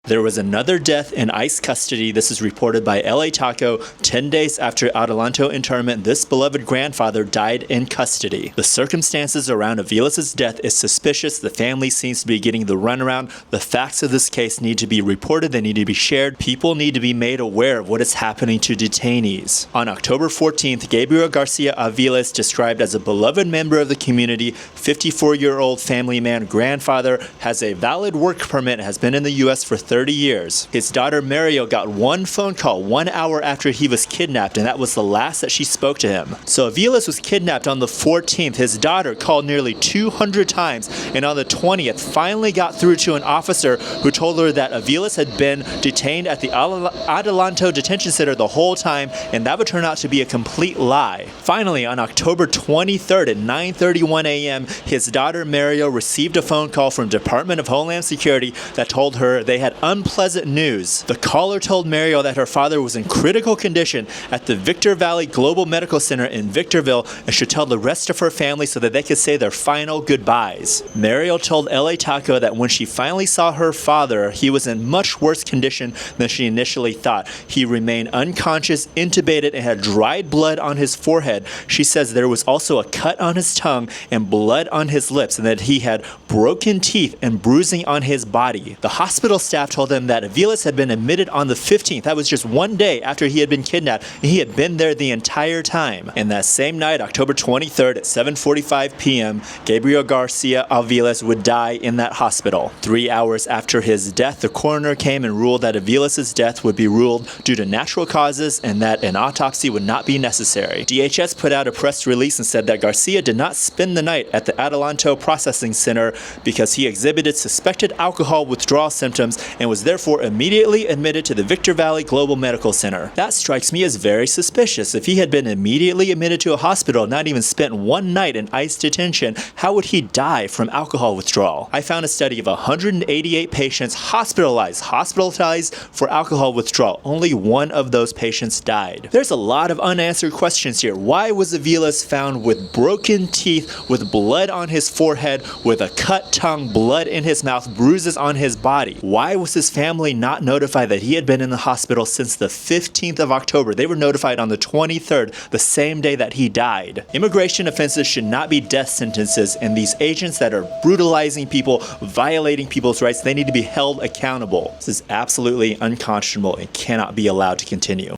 There was another death in ICE custody. This is reported by LA Taco. 10 days after Adelanto internment, this beloved grandfather died in custody. The circumstances around Aviles' death is suspicious. The family seems to be getting the runaround. The facts of this case need to be reported. They need to be shared. People need to be made aware of what is happening to detainees. On October 14th, Gabriel Garcia Aviles, described as a beloved member of the community, 54-year-old family man, grandfather, has a valid work permit, has been in the U.S. for 30 years. His daughter Mario got one phone call 1 hour after he was kidnapped, and that was the last that she spoke to him. So Aviles was kidnapped on the 14th. His daughter called nearly 200 times, and on the 20th finally got through to an officer who told her that Aviles had been detained at the Adelanto detention center the whole time, and that would turn out to be a complete lie. Finally, on October 23rd at 9:31 a.m., his daughter Mario received a phone call from Department of Homeland Security that told her they had unpleasant news. The caller told Mario that her father was in critical condition at the Victor Valley Global Medical Center in Victorville and should tell the rest of her family so that they could say their final goodbyes. Mario told LA Taco that when she finally saw her father, he was in much worse condition than she initially thought. He remained unconscious, intubated, and had dried blood on his forehead. She says there was also a cut on his tongue and blood on his lips, and that he had broken teeth and bruising on his body. The hospital staff told them that Aviles had been admitted on the 15th. That was just one day after he had been kidnapped, and he had been there the entire time. And that same night, October 23rd at 7:45 p.m., Gabriel Garcia Aviles would die in that hospital. 3 hours after his death, the coroner came and ruled that Aviles' death would be ruled due to natural causes and that an autopsy would not be necessary. DHS put out a press release and said that Garcia did not spend the night at the Adelanto Processing Center because he exhibited suspected alcohol withdrawal symptoms and was therefore immediately admitted to the Victor Valley Global Medical Center. That strikes me as very suspicious. If he had been immediately admitted to a hospital, not even spent one night in ICE detention, how would he die from alcohol withdrawal? I found a study of 188 patients hospitalized for alcohol withdrawal. Only one of those patients died. There's a lot of unanswered questions here. Why was Aviles found with broken teeth, with blood on his forehead, with a cut tongue, blood in his mouth, bruises on his body? Why was his family not notified that he had been in the hospital since the 15th of October? They were notified on the 23rd, the same day that he died. Immigration offenses should not be death sentences, and these agents that are brutalizing people, violating people's rights, they need to be held accountable. This is absolutely unconscionable and cannot be allowed to continue.